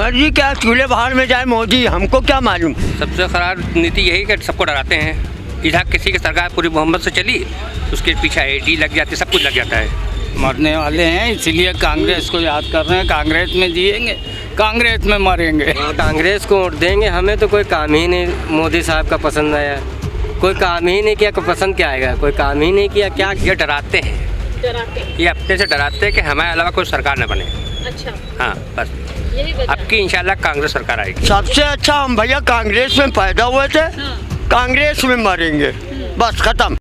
मोदी क्या चूल्हे बाहर में जाए मोदी, हमको क्या मालूम। सबसे खराब नीति यही कि सबको डराते हैं। इधर किसी की सरकार पूरी मोहम्मद से चली, उसके पीछे AD लग जाती है, सब कुछ लग जाता है। मरने वाले हैं इसलिए कांग्रेस को याद कर रहे हैं। कांग्रेस में जिएंगे, कांग्रेस में मरेंगे। कांग्रेस को वोट देंगे। हमें तो कोई काम ही नहीं मोदी साहब का पसंद आया, कोई काम ही नहीं किया। कोई पसंद क्या आएगा, कोई काम ही नहीं किया। क्या ये डराते हैं, ये अपने से डराते हैं कि हमारे अलावा कोई सरकार न बने। अच्छा, हाँ बस अब की इंशाल्लाह कांग्रेस सरकार आएगी। सबसे अच्छा हम भैया कांग्रेस में पैदा हुए थे, कांग्रेस में मरेंगे, बस खत्म।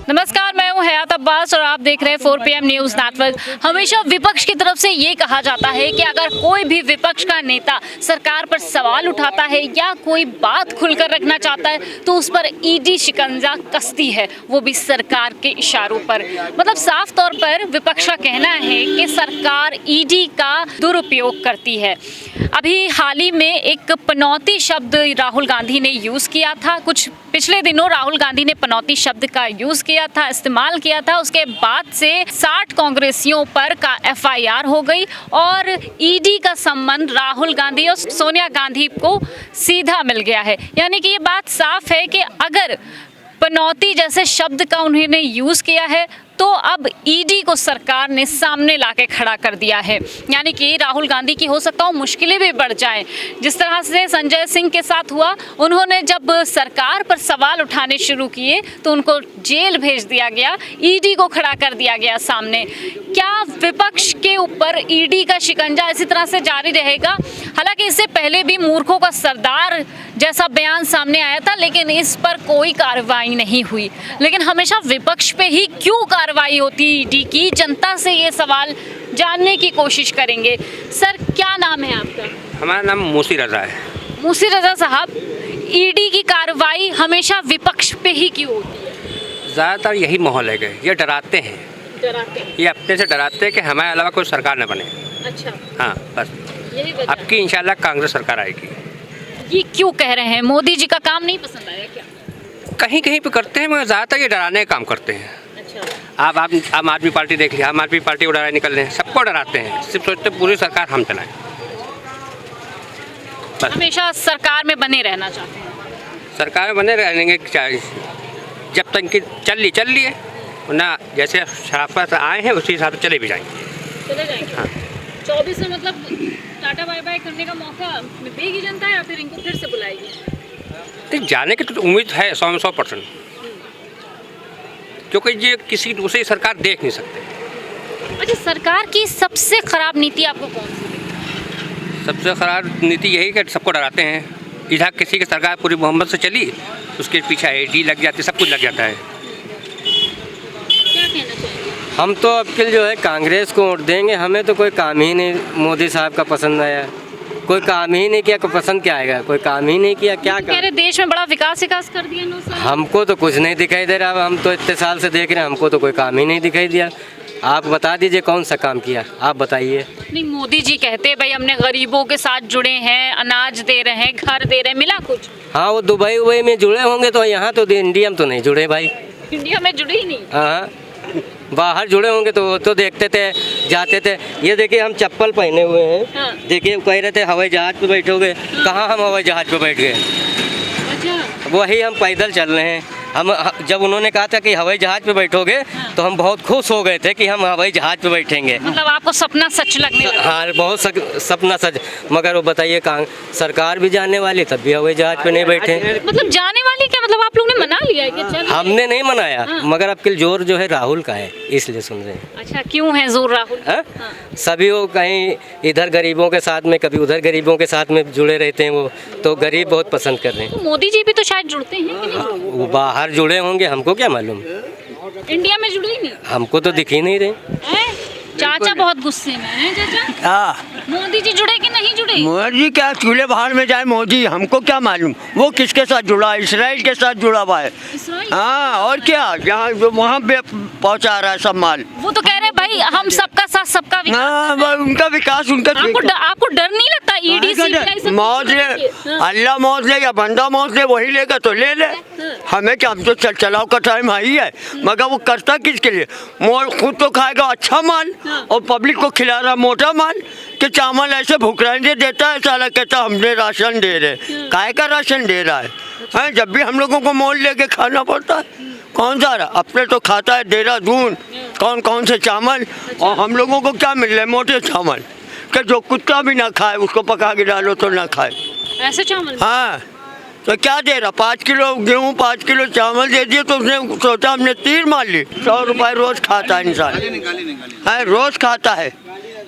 नमस्कार, मैं हूं हयात अब्बास और आप देख रहे हैं 4 PM न्यूज़ नेटवर्क। हमेशा विपक्ष की तरफ से ये कहा जाता है कि अगर कोई भी विपक्ष का नेता सरकार पर सवाल उठाता है या कोई बात खुलकर रखना चाहता है तो उस पर ED शिकंजा कसती है, वो भी सरकार के इशारों पर। मतलब साफ तौर पर विपक्ष का कहना है कि सरकार ED का दुरुपयोग करती है। अभी हाल ही में एक पनौती शब्द राहुल गांधी ने यूज़ किया था। कुछ पिछले दिनों राहुल गांधी ने पनौती शब्द का यूज़ किया था, इस्तेमाल किया था। उसके बाद से 60 कांग्रेसियों पर का FIR हो गई और ED का संबंध राहुल गांधी और सोनिया गांधी को सीधा मिल गया है। यानी कि ये बात साफ है कि अगर पनौती जैसे शब्द का उन्होंने यूज़ किया है तो अब ED को सरकार ने सामने लाके खड़ा कर दिया है। यानी कि राहुल गांधी की हो सकता हो मुश्किलें भी बढ़ जाएं। जिस तरह से संजय सिंह के साथ हुआ, उन्होंने जब सरकार पर सवाल उठाने शुरू किए तो उनको जेल भेज दिया गया, ED को खड़ा कर दिया गया सामने। क्या विपक्ष के ऊपर ED का शिकंजा इसी तरह से जारी रहेगा? हालांकि इससे पहले भी मूर्खों का सरदार जैसा बयान सामने आया था, लेकिन इस पर कोई कार्रवाई नहीं हुई। लेकिन हमेशा विपक्ष पे ही क्यों कार्रवाई होती ED की? जनता से ये सवाल जानने की कोशिश करेंगे। सर, क्या नाम है आपका? हमारा नाम मूसी रजा है। मूसी रजा साहब, ED की कार्रवाई हमेशा विपक्ष पे ही क्यों होती है? ज़्यादातर यही माहौल है कि ये डराते हैं, ये अपने से डराते हैं कि हमारे अलावा कोई सरकार न बने। अच्छा, हाँ बस यही वजह अब की इंशाल्लाह कांग्रेस सरकार आएगी। ये क्यों कह रहे हैं? मोदी जी का काम नहीं पसंद आया क्या? कहीं कहीं पे करते हैं मगर ज़्यादातर ये डराने का काम करते हैं। अच्छा, आप आम आदमी पार्टी देख लिया, आम आदमी पार्टी को डराए निकल रहे हैं, सबको डराते हैं, सिर्फ सोचते पूरी सरकार हम चलाएं। बस हमेशा सरकार में बने रहना चाहते हैं। सरकार में बने रहेंगे जब तक कि चल लिए ना, जैसे शराफत आए हैं उसी हिसाब से चले भी जाएंगे। चले जाएंगे। हाँ। 24 में मतलब टाटा बाय बाय करने का मौका देगी जनता या फिर इनको फिर से बुलाएगी? तो जाने की तो उम्मीद है 100 में 100%, क्योंकि ये किसी दूसरी सरकार देख नहीं सकते। अच्छा, सरकार की सबसे खराब नीति आपको कौन सी लगी? सबसे खराब नीति यही कि सबको डराते हैं। इधर किसी की सरकार पूरी मोहम्मद से चली, उसके पीछे AD लग जाती है, सब कुछ लग जाता है। क्या कहना चाहिए? हम तो अब के जो है कांग्रेस को वोट देंगे। हमें तो कोई काम ही नहीं मोदी साहब का पसंद आया, कोई काम ही नहीं किया। कोई पसंद क्या आएगा, कोई काम ही नहीं किया। क्या कह रहे देश में बड़ा विकास कर दिया 9 साल। हमको तो कुछ नहीं दिखाई दे रहा। हम तो इतने साल से देख रहे हैं, हमको तो कोई काम ही नहीं दिखाई दिया। आप बता दीजिए कौन सा काम किया, आप बताइए। नहीं, मोदी जी कहते भाई हमने गरीबों के साथ जुड़े हैं, अनाज दे रहे हैं, घर दे रहे हैं, मिला कुछ? हाँ, वो दुबई में जुड़े होंगे तो यहाँ तो इंडिया में तो नहीं जुड़े भाई। इंडिया में जुड़े ही नहीं। हाँ, बाहर जुड़े होंगे तो वो तो देखते थे, जाते थे। ये देखिए हम चप्पल पहने हुए हैं। हाँ। देखिए कह रहे थे हवाई जहाज पे बैठोगे। कहाँ हम हवाई जहाज पे बैठ गए? अच्छा, वही हम पैदल चल रहे हैं। हम जब उन्होंने कहा था कि हवाई जहाज पे बैठोगे तो हम बहुत खुश हो गए थे कि हम हवाई जहाज पे बैठेंगे। मतलब आपको सपना सच लगने लगा? हाँ, बहुत सपना सच। मगर वो बताइए सरकार भी जाने वाली, तब भी हवाई जहाज पे नहीं बैठे। मतलब जाने वाली क्या मतलब आप लोगों ने मना लिया है कि चल? हमने नहीं मनाया। हाँ। मगर अब के जोर जो है राहुल का है, इसलिए सुन रहे हैं। अच्छा, क्यों है जोर राहुल? हाँ? सभी वो कहीं इधर गरीबों के साथ में, कभी उधर गरीबों के साथ में जुड़े रहते हैं। वो तो गरीब बहुत पसंद कर रहे हैं। तो मोदी जी भी तो शायद जुड़ते हैं कि नहीं? वो बाहर जुड़े होंगे, हमको क्या मालूम। इंडिया में जुड़े ही नहीं? हमको तो दिख ही नहीं रहे। हैं? चाचा बहुत गुस्से में हैं चाचा। हाँ, मोदी जी जुड़े कि नहीं जुड़े? मोदी क्या चूल्हे बाहर में जाए मोदी, हमको क्या मालूम। वो किसके साथ जुड़ा? इसराइल के साथ जुड़ा हुआ है। इसराइल? हाँ, और क्या, जहाँ वहाँ पे पहुँचा रहा है सब माल। वो तो कह रहे भाई हम सबका साथ सबका विकास। हाँ, उनका विकास, उनका आपको डर नहीं लगता ईडी सीबीआई सब मौत ले, अल्लाह मौत ले या बंदा मौत ले, वही लेगा तो ले ले। हमें क्या, हम तो चल चलाओ का टाइम आई है, मगर वो करता किसके लिए? खुद तो खाएगा अच्छा माल और पब्लिक को खिला रहा मोटा माल, कि चावल ऐसे भुखराने देता है, साला कहता हमने राशन दे रहे, काय का राशन दे रहा है? जब भी हम लोगों को मोल लेके खाना पड़ता है। कौन सा रहा? अपने तो खाता है देहरादून कौन कौन से चावल, और हम लोगों को क्या मिल रहा है? मोटे चावल, कि जो कुत्ता भी ना खाए उसको पका के डालो तो ना खाए, ऐसे चावल। हाँ, तो क्या दे रहा? 5 किलो गेहूँ 5 किलो चावल दे दिए तो उसने सोचा हमने तीर मार ली। 100 रुपये रोज खाता है इंसान, है रोज खाता है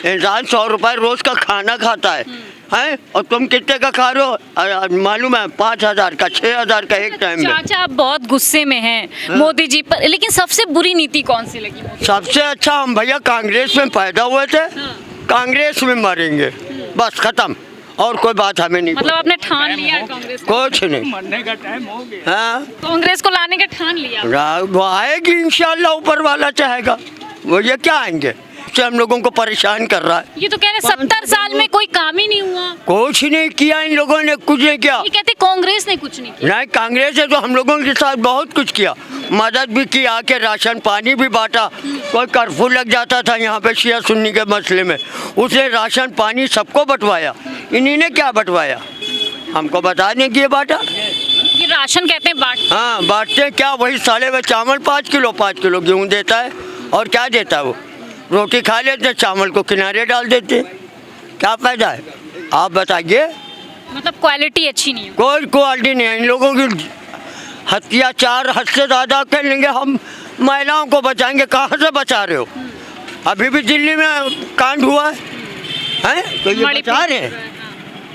इंसान, 100 रुपये रोज का खाना खाता है, और तुम कितने का खा रहे हो? मालूम है 5,000 का 6,000 का एक टाइम में। चाचा आप बहुत गुस्से में हैं मोदी जी पर, लेकिन सबसे बुरी नीति कौन सी लगी मोदी? सबसे अच्छा, हम भैया कांग्रेस में पैदा हुए थे, कांग्रेस में मरेंगे, बस खत्म, और कोई बात हमें नहीं। मतलब आपने ठान लिया है कांग्रेस को? कुछ नहीं, मरने का टाइम हो गया। हाँ, कांग्रेस को लाने का ठान लिया। वो आएगी इंशाल्लाह, ऊपर वाला चाहेगा, वो ये क्या आएंगे? हम लोगों को परेशान कर रहा है। ये तो कह रहे 70 साल में कोई काम ही नहीं हुआ, कुछ नहीं किया इन लोगों ने, कुछ नहीं किया। ये कहते कांग्रेस ने कुछ नहीं किया। नहीं, कांग्रेस है तो हम लोगों के साथ बहुत कुछ किया, मदद भी की, आके राशन पानी भी बांटा। कोई कर्फ्यू लग जाता था यहाँ पे शिया सुन्नी के मसले में, उसने राशन पानी सबको बंटवाया। इन्हीं ने क्या बंटवाया? हमको बता दें कि ये बांटा। ये राशन कहते हैं बांट। हाँ, बांटते क्या? वही साले में चावल 5 किलो गेहूँ देता है, और क्या देता है? वो रोटी खा लेते, चावल को किनारे डाल देते, क्या फायदा है? आप बताइए। मतलब क्वालिटी अच्छी नहीं है। कोई क्वालिटी नहीं है इन लोगों की, अत्याचार हद से ज़्यादा कर लेंगे। हम महिलाओं को बचाएंगे, कहाँ से बचा रहे हो? अभी भी दिल्ली में कांड हुआ है, तो ये बचा रहे हैं,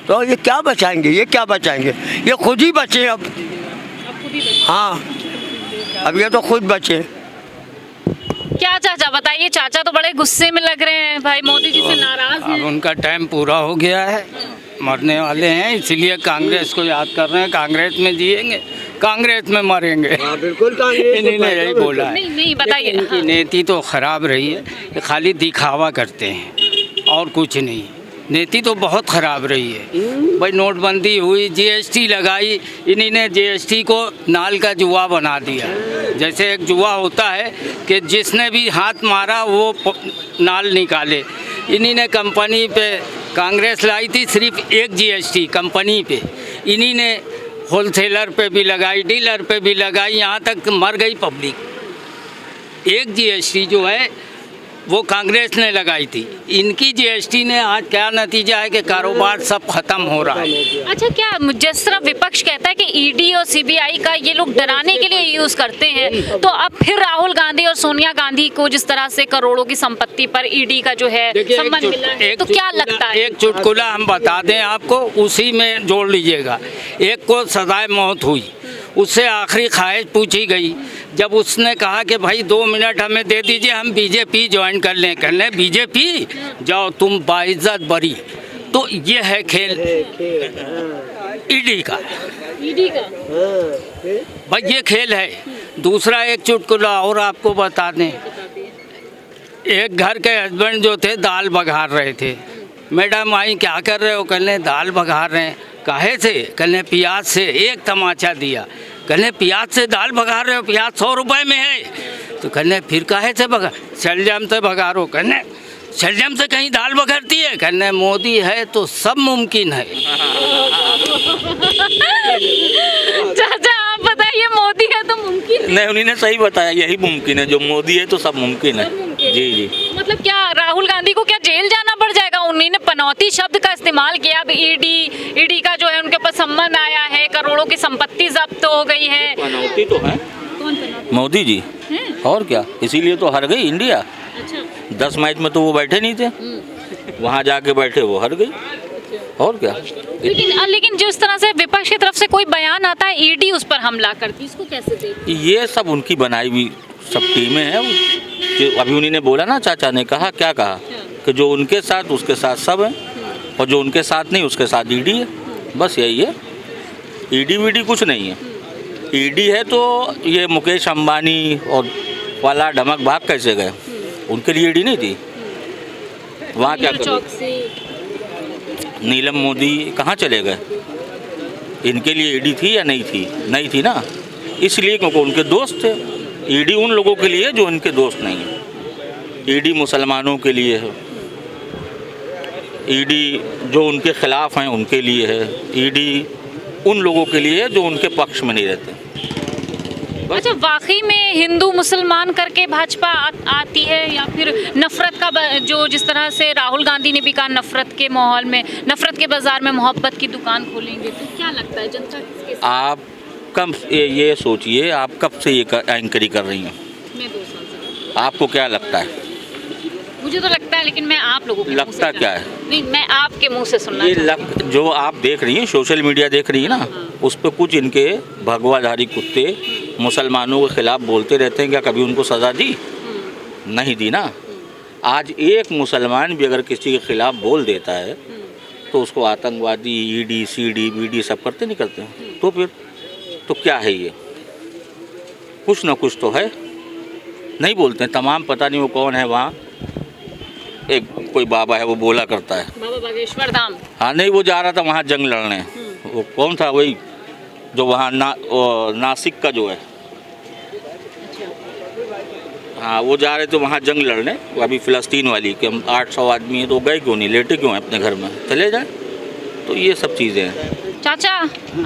तो ये क्या बचाएंगे? ये क्या बचाएंगे? ये खुद ही बचे अब। हाँ, अब ये तो खुद बचे। क्या चाचा बताइए, चाचा तो बड़े गुस्से में लग रहे हैं भाई, मोदी जी से नाराज अब हैं। उनका टाइम पूरा हो गया है, मरने वाले हैं, इसलिए कांग्रेस को याद कर रहे हैं। कांग्रेस में जिएंगे, कांग्रेस में मरेंगे। बिल्कुल, इन्हीं ने यही बोला है। नहीं बताइए। इनकी नीति तो खराब रही है, ये खाली दिखावा करते हैं और कुछ नहीं। नीति तो बहुत ख़राब रही है भाई। नोटबंदी हुई, जीएसटी लगाई, इन्हीं ने जीएसटी को नाल का जुआ बना दिया। जैसे एक जुआ होता है कि जिसने भी हाथ मारा वो नाल निकाले। इन्हीं ने कंपनी पे, कांग्रेस लाई थी सिर्फ एक जीएसटी कंपनी पे, इन्हीं ने होलसेलर पे भी लगाई, डीलर पे भी लगाई, यहाँ तक मर गई पब्लिक। एक जीएसटी जो है वो कांग्रेस ने लगाई थी, इनकी जीएसटी ने आज क्या नतीजा है कि कारोबार सब खत्म हो रहा है। अच्छा, क्या जिस तरह विपक्ष कहता है कि ईडी और सीबीआई का ये लोग डराने के लिए यूज करते हैं, तो अब फिर राहुल गांधी और सोनिया गांधी को जिस तरह से करोड़ों की संपत्ति पर ईडी का जो है सम्मान मिला है, तो क्या लगता है? एक चुटकुला हम बता दें आपको, उसी में जोड़ लीजिएगा। एक को सजाए मौत हुई, उससे आखिरी ख्वाहिश पूछी गई, जब उसने कहा कि भाई 2 मिनट हमें दे दीजिए, हम बीजेपी ज्वाइन कर लें। कहने बीजेपी जाओ तुम बाइज्जत बरी। तो ये है खेल ईडी का भाई, ये खेल है। दूसरा एक चुटकुला और आपको बता दें, एक घर के हस्बैंड जो थे दाल बघार रहे थे। मैडम आई, क्या कर रहे हो? कहने दाल बघार रहे हैं। काहे से? कहने प्याज से। एक तमाचा दिया। कहने प्याज से दाल बघार रहे हो? प्याज 100 रुपये में है। तो कहने फिर काहे से बघार? शलजम से बघारो। कहने शलजम से कहीं दाल बघारती है? कहने मोदी है तो सब मुमकिन है। चाचा आप बताइए, मोदी है तो मुमकिन है? नहीं, उन्होंने सही बताया, यही मुमकिन है, जो मोदी है तो सब मुमकिन है। जी जी। मतलब क्या राहुल गांधी को क्या जेल जाना पड़ जाएगा? उन्होंने पनौती शब्द का इस्तेमाल किया। अब ईडी का जो है उनके ऊपर सम्मन आया है, करोड़ों की संपत्ति जब्त हो गई है। पनौती तो है मोदी जी, और क्या, इसीलिए तो हार गई इंडिया। अच्छा। 10 मैच में तो वो बैठे नहीं थे, वहाँ जाके बैठे वो हार गई, और क्या। लेकिन जिस तरह से विपक्ष की तरफ से कोई बयान आता है, ईडी उस पर हमला करती, इसको कैसे देखते? ये सब उनकी बनाई हुई सब टीमें हैं। अभी उन्होंने बोला ना, चाचा ने कहा, क्या कहा कि जो उनके साथ उसके साथ सब है, और जो उनके साथ नहीं उसके साथ ईडी है। बस यही है, ईडी वीडी कुछ नहीं है। ईडी है तो ये मुकेश अंबानी और वाला ढमक भाग कैसे गए, उनके लिए ईडी नहीं थी। वहाँ क्या करें? नीलम मोदी कहाँ चले गए? इनके लिए ईडी थी या नहीं थी? नहीं थी ना, इसलिए क्योंकि उनके दोस्त थे। ईडी उन लोगों के लिए जो इनके दोस्त नहीं है। ईडी मुसलमानों के लिए है, ईडी जो उनके खिलाफ हैं उनके लिए है, ईडी उन लोगों के लिए है जो उनके पक्ष में नहीं रहते। अच्छा, वाकई में हिंदू मुसलमान करके भाजपा आती है या फिर नफरत का जो जिस तरह से राहुल गांधी ने भी कहा नफरत के माहौल में, नफरत के बाजार में मोहब्बत की दुकान खोलेंगे, तो क्या लगता है जनता किसके साथ? आप कब ये सोचिए, आप कब से ये एंकरी कर रही हैं? मैं 2 साल से। आपको क्या लगता है? मुझे तो लगता है, लेकिन मैं आप लोगों के लगता मुंह से क्या है? नहीं, मैं आपके मुंह से सुनना ये चाहती हूँ। जो आप देख रही हैं, सोशल मीडिया देख रही है ना, उस पर कुछ इनके भगवाधारी कुत्ते मुसलमानों के खिलाफ बोलते रहते हैं। क्या कभी उनको सज़ा दी? नहीं दी ना। आज एक मुसलमान भी अगर किसी के खिलाफ बोल देता है तो उसको आतंकवादी, ईडी, सीडी, बीडी सब करते नहीं करते हैं? तो फिर तो क्या है ये? कुछ ना कुछ तो है, नहीं बोलते हैं। तमाम पता नहीं वो कौन है वहाँ, एक कोई बाबा है वो बोला करता है, बाबा बागेश्वर धाम। हाँ नहीं, वो जा रहा था वहाँ जंग लड़ने। वो कौन था? वही जो वहाँ नासिक का जो है, हाँ वो जा रहे थे वहाँ जंग लड़ने। वो अभी फ़लस्तीन वाली कि हम 800 आदमी हैं तो गए क्यों नहीं, लेटे क्यों हैं अपने घर में, चले जाए। तो ये सब चीज़ें हैं। चाचा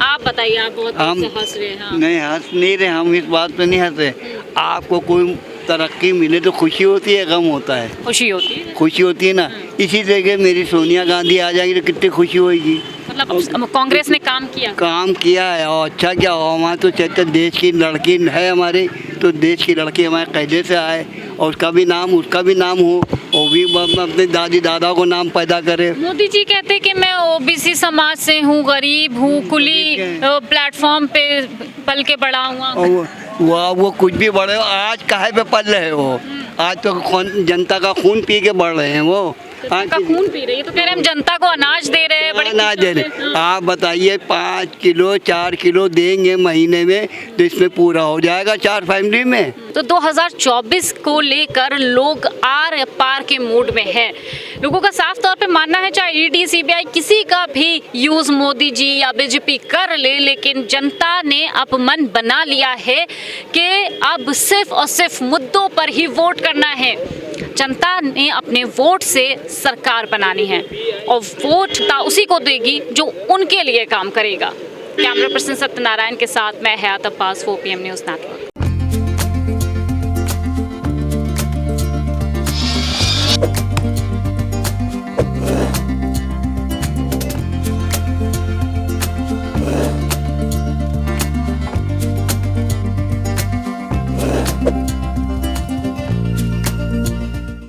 आप बताइए, आप बहुत हम से हंस रहे हैं। हाँ। नहीं हंस नहीं रहे, हम इस बात पे नहीं हंसे। आपको कोई तरक्की मिले तो खुशी होती है, गम होता है? खुशी होती है, खुशी होती है ना। इसी जगह मेरी सोनिया गांधी आ जाएगी तो कितनी खुशी होगी। मतलब कांग्रेस ने काम किया, काम किया है और अच्छा क्या हो। हमारे तो चलते देश की लड़की है हमारी, तो देश की लड़की हमारे कैदे से आए और उसका भी नाम हो, और भी अपने दादी दादा को नाम पैदा करे। मोदी जी कहते कि मैं ओबीसी समाज से हूँ, गरीब हूँ, कुली प्लेटफॉर्म पे पल के बड़ा हुआ। और वो कुछ भी बढ़े, आज काहे पे पल रहे हो? आज तो जनता का खून पी के बढ़ रहे हैं वो। का खून पी रही है तो कह रहे हैं हम जनता को अनाज दे रहे हैं, बड़ी अनाज दे रहे। हाँ। आप बताइए 5 किलो 4 किलो देंगे महीने में तो इसमें पूरा हो जाएगा 4 फैमिली में। तो 2024 को लेकर लोग आर पार के मूड में हैं। लोगों का साफ तौर पे मानना है चाहे ईडी सीबीआई किसी का भी यूज मोदी जी या बीजेपी कर ले, लेकिन जनता ने अब मन बना लिया है कि अब सिर्फ और सिर्फ मुद्दों पर ही वोट करना है। जनता ने अपने वोट से सरकार बनानी है और वोट उसी को देगी जो उनके लिए काम करेगा। कैमरा पर्सन सत्यनारायण के साथ मैं हयात अब्बास, 4 PM न्यूज़ नेटवर्क।